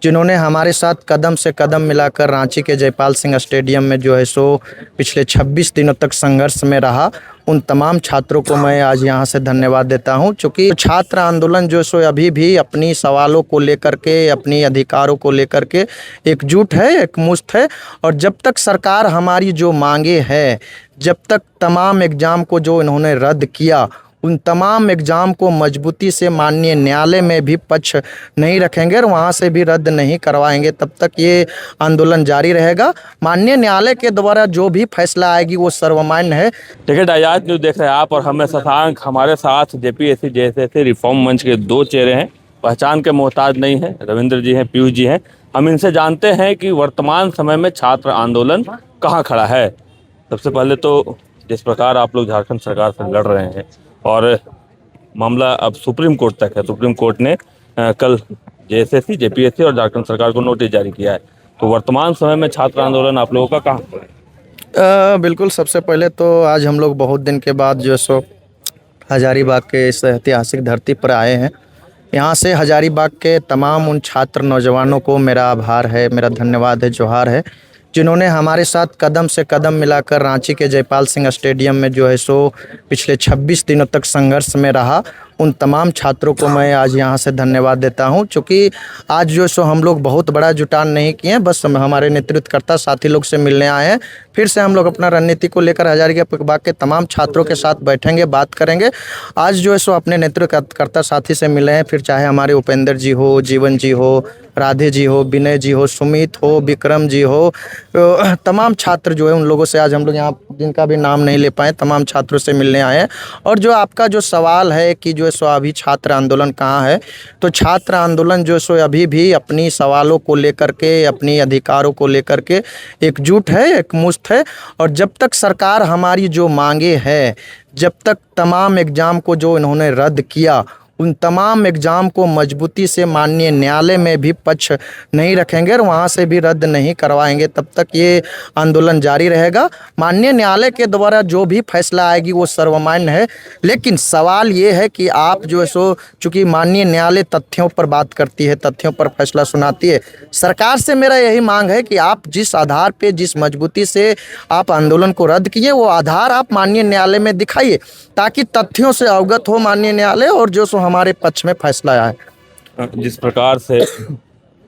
जिन्होंने हमारे साथ कदम से कदम मिलाकर रांची के जयपाल सिंह स्टेडियम में जो है सो पिछले 26 दिनों तक संघर्ष में रहा। उन तमाम छात्रों को मैं आज यहाँ से धन्यवाद देता हूँ, क्योंकि छात्र आंदोलन जो सो अभी भी अपनी सवालों को लेकर के, अपनी अधिकारों को लेकर के एकजुट है, एकमुश्त है। और जब तक सरकार हमारी जो मांगे है, जब तक तमाम एग्ज़ाम को जो इन्होंने रद्द किया, उन तमाम एग्ज़ाम को मजबूती से माननीय न्यायालय में भी पक्ष नहीं रखेंगे और वहाँ से भी रद्द नहीं करवाएंगे, तब तक ये आंदोलन जारी रहेगा। माननीय न्यायालय के द्वारा जो भी फैसला आएगी वो सर्वमान्य है। देखिए, डायाज न्यूज़ देख रहे हैं आप और हमें शशांक। हमारे साथ जेपीएससी जैसे रिफॉर्म मंच के दो चेहरे हैं, पहचान के मोहताज नहीं है। रविंद्र जी हैं, पीयूष जी हैं। हम इनसे जानते हैं कि वर्तमान समय में छात्र आंदोलन कहाँ खड़ा है। सबसे पहले तो जिस प्रकार आप लोग झारखंड सरकार से लड़ रहे हैं और मामला अब सुप्रीम कोर्ट तक है, सुप्रीम कोर्ट ने कल जेएसएससी, जेपीएससी और झारखंड सरकार को नोटिस जारी किया है, तो वर्तमान समय में छात्र आंदोलन आप लोगों का कहाँ है? बिल्कुल, सबसे पहले तो आज हम लोग बहुत दिन के बाद जो सो हजारीबाग के इस ऐतिहासिक धरती पर आए हैं। यहाँ से हजारीबाग के तमाम उन छात्र नौजवानों को मेरा आभार है, मेरा धन्यवाद है, जोहार है, जिन्होंने हमारे साथ कदम से कदम मिलाकर रांची के जयपाल सिंह स्टेडियम में जो है सो पिछले 26 दिनों तक संघर्ष में रहा। उन तमाम छात्रों को मैं आज यहाँ से धन्यवाद देता हूँ, क्योंकि आज जो सो हम लोग बहुत बड़ा जुटान नहीं किए हैं, बस हमारे नेतृत्वकर्ता साथी लोग से मिलने आए हैं। फिर से हम लोग अपना रणनीति को लेकर हजारीबाग के तमाम छात्रों के साथ बैठेंगे, बात करेंगे। आज जो है सो अपने नेतृत्वकर्ता साथी से मिले हैं, फिर चाहे हमारे उपेंद्र जी हो, जीवन जी हो, राधे जी हो, विनय जी हो, सुमित हो, विक्रम जी हो, तमाम छात्र जो है उन लोगों से आज हम लोग यहाँ, जिनका भी नाम नहीं ले पाए, तमाम छात्रों से मिलने आए हैं। और जो आपका जो सवाल है कि जो सो अभी छात्र आंदोलन कहाँ है, तो छात्र आंदोलन जो सो अभी भी अपनी सवालों को लेकर के, अपनी अधिकारों को लेकर के एकजुट है, एकमुश्त है। और जब तक सरकार हमारी जो मांगे है, जब तक तमाम एग्ज़ाम को जो इन्होंने रद्द किया, उन तमाम एग्ज़ाम को मजबूती से माननीय न्यायालय में भी पक्ष नहीं रखेंगे और वहाँ से भी रद्द नहीं करवाएंगे, तब तक ये आंदोलन जारी रहेगा। माननीय न्यायालय के द्वारा जो भी फैसला आएगी वो सर्वमान्य है। लेकिन सवाल ये है कि आप जो है सो, चूँकि माननीय न्यायालय तथ्यों पर बात करती है, तथ्यों पर फैसला सुनाती है, सरकार से मेरा यही मांग है कि आप जिस आधार पे, जिस मजबूती से आप आंदोलन को रद्द किए, वो आधार आप माननीय न्यायालय में दिखाइए, ताकि तथ्यों से अवगत हो माननीय न्यायालय और जो सो हमारे पक्ष में फैसला आया। जिस प्रकार से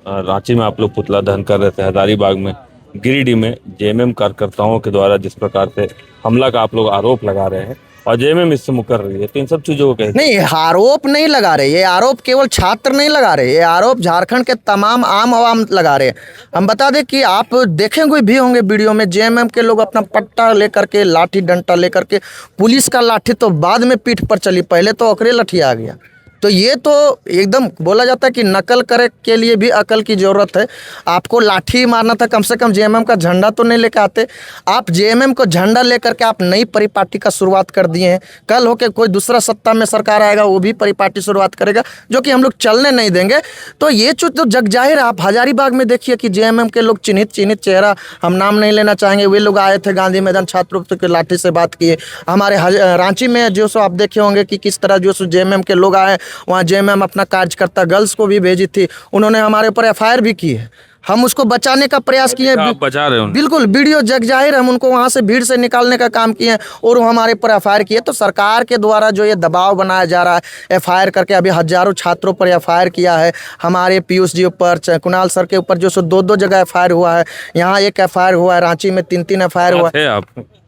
रांची में आप लोग पुतला दहन कर रहे थे, हजारीबाग में, गिरिडीह में जेएमएम कार्यकर्ताओं के द्वारा जिस प्रकार से हमला का आप लोग आरोप लगा रहे हैं और जेएमएम इससे मुकर रही है, तो इन सब चीजों को कैसे? नहीं, आरोप नहीं लगा रहे, ये आरोप केवल छात्र नहीं लगा रहे, ये आरोप झारखंड के तमाम आम आवाम लगा रहे हैं। हम बता दें कि आप देखेंगे भी होंगे वीडियो में, जेएमएम के लोग अपना पट्टा लेकर के, लाठी डंडा लेकर के, पुलिस का लाठी तो बाद में पीठ पर चली, पहले तो ओकरे लाठी आ गया। तो ये तो एकदम बोला जाता है कि नकल करे के लिए भी अकल की ज़रूरत है। आपको लाठी मारना था, कम से कम जेएमएम का झंडा तो नहीं लेकर आते। आप जेएमएम को झंडा लेकर के आप नई परिपाटी का शुरुआत कर दिए हैं। कल होके कोई दूसरा सत्ता में सरकार आएगा, वो भी परिपाटी शुरुआत करेगा, जो कि हम लोग चलने नहीं देंगे। तो ये चीज़ तो जग जाहिर है। आप हजारीबाग में देखिए कि जेएमएम के लोग चिन्हित चेहरा, हम नाम नहीं लेना चाहेंगे, वे लोग आए थे गांधी मैदान, छात्रों के लाठी से बात किए। हमारे रांची में जो सो आप देखे होंगे कि किस तरह जो सो जेएमएम के लोग आए, वहाँ जेएमएम अपना कार्यकर्ता गर्ल्स को भी भेजी थी, उन्होंने हमारे ऊपर एफआईआर भी की है। हम उसको बचाने का प्रयास किए, बचा रहे हैं बिल्कुल, वीडियो जग जाहिर, हम उनको वहाँ से भीड़ से निकालने का काम किए और वो हमारे ऊपर एफआईआर किए। तो सरकार के द्वारा जो ये दबाव बनाया जा रहा है, एफआईआर करके अभी हजारों छात्रों पर एफआईआर किया है। हमारे पीयूष जी ऊपर, कुणाल सर के ऊपर जो सो 2-2 जगह एफआईआर हुआ है। यहाँ एक एफआईआर हुआ है, रांची में 3-3 एफआईआर हुआ है।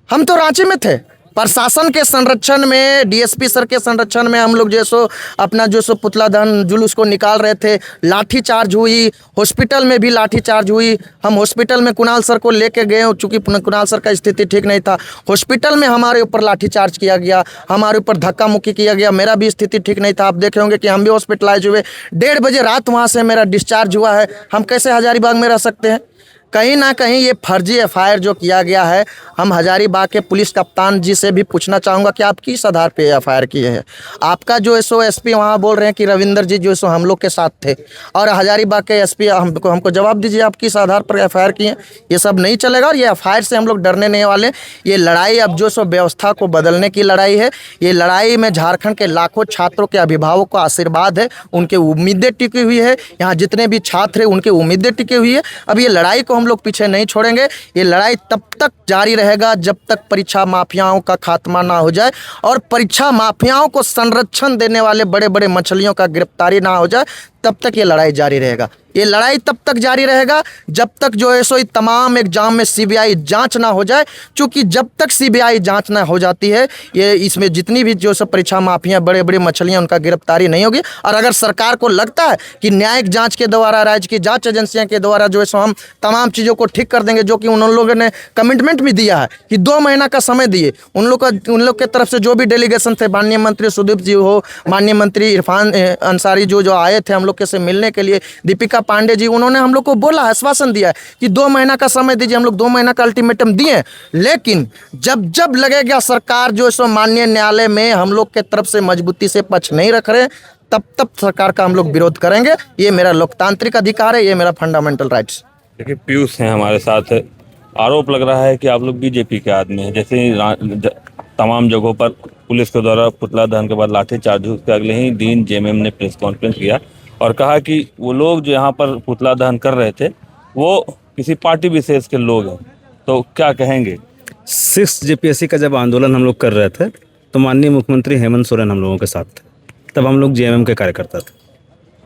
हम तो रांची में थे, प्रशासन के संरक्षण में, डीएसपी सर के संरक्षण में हम लोग जो सो अपना जो सो पुतला दहन जुलूस को निकाल रहे थे। लाठी चार्ज हुई, हॉस्पिटल में भी लाठी चार्ज हुई। हम हॉस्पिटल में कुणाल सर को लेके गए, चूँकि कुणाल सर का स्थिति ठीक नहीं था। हॉस्पिटल में हमारे ऊपर लाठी चार्ज किया गया, हमारे ऊपर धक्का मुक्की किया गया। मेरा भी स्थिति ठीक नहीं था, आप देखे होंगे कि हम भी हॉस्पिटलाइज हुए। 1:30 बजे रात वहाँ से मेरा डिस्चार्ज हुआ है। हम कैसे हजारीबाग में रह सकते हैं? कहीं ना कहीं ये फर्जी एफआईआर जो किया गया है, हम हजारीबाग के पुलिस कप्तान जी से भी पूछना चाहूँगा कि आप किस आधार पे एफआईआर किए हैं। आपका जो एसओ एसपी वहाँ बोल रहे हैं कि रविंदर जी जो सो हम लोग के साथ थे, और हजारीबाग के एसपी हमको जवाब दीजिए आप किस आधार पर एफआईआर किए। ये सब नहीं चलेगा और ये एफआईआर से हम लोग डरने नहीं वाले। ये लड़ाई अब जो सो व्यवस्था को बदलने की लड़ाई है। ये लड़ाई में झारखंड के लाखों छात्रों के अभिभावकों का आशीर्वाद है, उनके उम्मीदें टिकी हुई है। यहाँ जितने भी छात्र हैं उनकी उम्मीदें टिकी हुई है। अब ये लड़ाई को हम लोग पीछे नहीं छोड़ेंगे। ये लड़ाई तब तक जारी रहेगा जब तक परीक्षा माफियाओं का खात्मा ना हो जाए और परीक्षा माफियाओं को संरक्षण देने वाले बड़े बड़े मछलियों का गिरफ्तारी ना हो जाए, तब तक ये लड़ाई जारी रहेगा। ये लड़ाई तब तक जारी रहेगा जब तक जो है सो तमाम एग्जाम में सीबीआई जांच ना हो जाए, क्योंकि जब तक सीबीआई जांच ना हो जाती है ये इसमें जितनी भी जो सब परीक्षा माफिया बड़े बड़े मछलियां उनका गिरफ्तारी नहीं होगी। और अगर सरकार को लगता है कि न्यायिक जांच के द्वारा, राज्य की जांच एजेंसियां के द्वारा जो है सो हम तमाम चीज़ों को ठीक कर देंगे, जो कि उन लोगों ने कमिटमेंट भी दिया है कि 2 महीना का समय दिए, उन लोग के तरफ से जो भी डेलीगेशन थे, माननीय मंत्री सुदीप जी हो, माननीय मंत्री इरफान अंसारी जो आए थे हम लोग के से मिलने के लिए, दीपिका पांडे जी, उन्होंने हम लोग को बोला, आश्वासन दिया है कि 2 महीना का समय दीजिए। हम लोग 2 महीना का अल्टीमेटम दिए, लेकिन जब जब लगेगा सरकार जो सो माननीय न्यायालय में हम लोग के तरफ से मजबूती से पक्ष नहीं रख रहे, तब तब सरकार का हम लोग विरोध करेंगे। ये मेरा लोकतांत्रिक अधिकार है, ये मेरा फंडामेंटल राइट्स। देखिए पीयूष हैं हमारे साथ। आरोप लग रहा है कि आप लोग बीजेपी के आदमी हैं। जैसे ही तमाम जगहों पर पुलिस के द्वारा पुतला दहन के बाद लाठीचार्ज हुआ, उसके अगले ही दिन जेएमएम ने प्रेस कॉन्फ्रेंस किया और कहा कि वो लोग जो यहाँ पर पुतला दहन कर रहे थे वो किसी पार्टी विशेष के लोग हैं। तो क्या कहेंगे? 6 जेपीएससी का जब आंदोलन हम लोग कर रहे थे तो माननीय मुख्यमंत्री हेमंत सोरेन हम लोगों के साथ थे, तब हम लोग जेएमएम के कार्यकर्ता थे।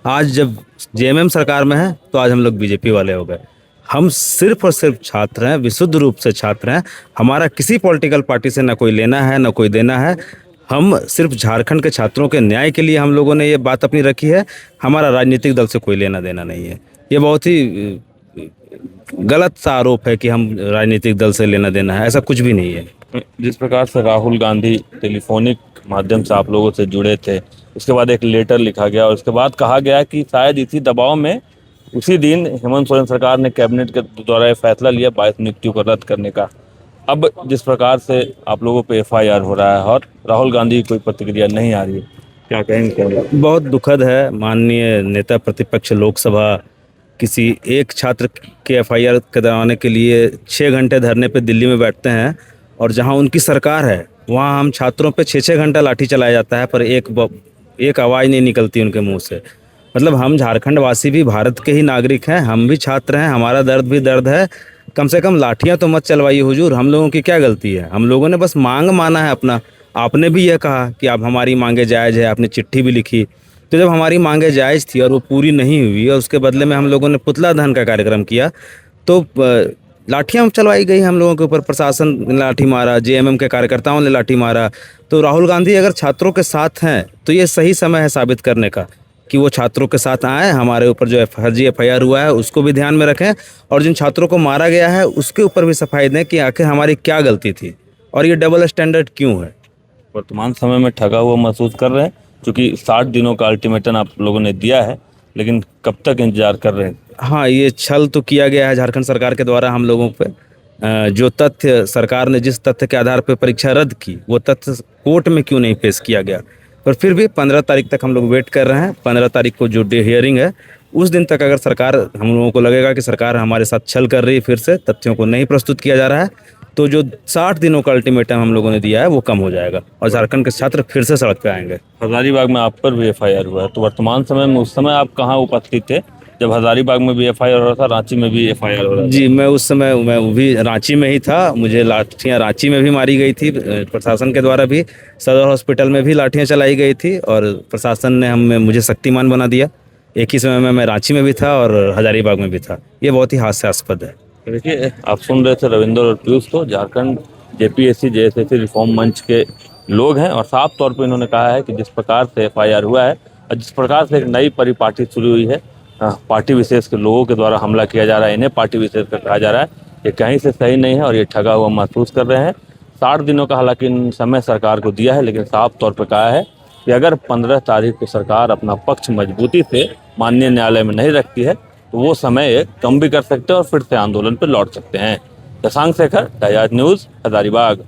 आज जब जेएमएम सरकार में है तो आज हम लोग बीजेपी वाले हो गए। हम सिर्फ और सिर्फ छात्र हैं, विशुद्ध रूप से छात्र हैं। हमारा किसी पॉलिटिकल पार्टी से ना कोई लेना है ना कोई देना है। हम सिर्फ झारखंड के छात्रों के न्याय के लिए हम लोगों ने ये बात अपनी रखी है। हमारा राजनीतिक दल से कोई लेना देना नहीं है। ये बहुत ही गलत सा आरोप है कि हम राजनीतिक दल से लेना देना है, ऐसा कुछ भी नहीं है। जिस प्रकार से राहुल गांधी टेलीफोनिक माध्यम से आप लोगों से जुड़े थे, उसके बाद एक लेटर लिखा गया और उसके बाद कहा गया कि शायद इसी दबाव में उसी दिन हेमंत सोरेन सरकार ने कैबिनेट के द्वारा फैसला लिया 22 नियुक्तियों को रद्द करने का। अब जिस प्रकार से आप लोगों पे एफआईआर हो रहा है और राहुल गांधी की कोई प्रतिक्रिया नहीं आ रही है, क्या कहेंगे? बहुत दुखद है। माननीय नेता प्रतिपक्ष लोकसभा किसी एक छात्र के एफआईआर करवाने के लिए 6 घंटे धरने पे दिल्ली में बैठते हैं, और जहां उनकी सरकार है वहां हम छात्रों पे 6-6 घंटा लाठी चलाया जाता है, पर एक आवाज़ नहीं निकलती उनके मुंह से। मतलब हम झारखंड वासी भी भारत के ही नागरिक हैं, हम भी छात्र हैं, हमारा दर्द भी दर्द है। कम से कम लाठियां तो मत चलवाइए हुजूर। हम लोगों की क्या गलती है? हम लोगों ने बस मांग माना है अपना। आपने भी यह कहा कि आप हमारी मांगे जायज़ है, आपने चिट्ठी भी लिखी। तो जब हमारी मांगे जायज़ थी और वो पूरी नहीं हुई और उसके बदले में हम लोगों ने पुतला दहन का कार्यक्रम किया, तो लाठियाँ चलवाई गई हम लोगों के ऊपर। प्रशासन ने लाठी मारा, जेएमएम के कार्यकर्ताओं ने लाठी मारा। तो राहुल गांधी अगर छात्रों के साथ हैं तो ये सही समय है साबित करने का कि वो छात्रों के साथ आए। हमारे ऊपर जो फर्जी एफआईआर हुआ है उसको भी ध्यान में रखें, और जिन छात्रों को मारा गया है उसके ऊपर भी सफाई दें कि आखिर हमारी क्या गलती थी और ये डबल स्टैंडर्ड क्यों है। वर्तमान समय में ठगा हुआ महसूस कर रहे हैं, क्योंकि 60 दिनों का अल्टीमेटम आप लोगों ने दिया है, लेकिन कब तक इंतजार कर रहे हैं? हाँ, ये छल तो किया गया है झारखंड सरकार के द्वारा हम लोगों पे। जो तथ्य सरकार ने जिस तथ्य के आधार पर परीक्षा रद्द की वो तथ्य कोर्ट में क्यों नहीं पेश किया गया, पर फिर भी 15 तारीख तक हम लोग वेट कर रहे हैं। 15 तारीख को जो हियरिंग है उस दिन तक अगर सरकार, हम लोगों को लगेगा कि सरकार हमारे साथ छल कर रही है, फिर से तथ्यों को नहीं प्रस्तुत किया जा रहा है, तो जो 60 दिनों का अल्टीमेटम हम लोगों ने दिया है वो कम हो जाएगा और झारखंड के छात्र फिर से सड़क पे आएंगे। हजारीबाग में आप पर भी एफआईआर हुआ है, तो वर्तमान समय में उस समय आप कहाँ उपस्थित थे जब हजारीबाग में भी एफआईआर हो रहा था, रांची में भी एफआईआर हो रहा था? जी, मैं उस समय भी रांची में ही था। मुझे लाठियाँ रांची में भी मारी गई थी, प्रशासन के द्वारा भी। सदर हॉस्पिटल में भी लाठियाँ चलाई गई थी और प्रशासन ने मुझे शक्तिमान बना दिया। एक ही समय में मैं रांची में भी था और हजारीबाग में भी था। ये बहुत ही हास्यास्पद है। देखिए, आप सुन रहे थे रविंद्र और पीयूष को, झारखंड जेपीएससी जेएसएससी रिफॉर्म मंच के लोग हैं, और साफ तौर पर इन्होंने कहा है कि जिस प्रकार से एफआईआर हुआ है और जिस प्रकार से एक नई परिपाटी शुरू हुई है, पार्टी विशेष के लोगों के द्वारा हमला किया जा रहा है, इन्हें पार्टी विशेष का कहा जा रहा है, ये कहीं से सही नहीं है और ये ठगा हुआ महसूस कर रहे हैं। 60 दिनों का हालांकि समय सरकार को दिया है, लेकिन साफ तौर पर कहा है कि अगर 15 तारीख को सरकार अपना पक्ष मजबूती से माननीय न्यायालय में नहीं रखती है तो वो समय कम भी कर सकते हैं और फिर से आंदोलन पर लौट सकते हैं। शशांक शेखर, आजाद न्यूज़, हजारीबाग।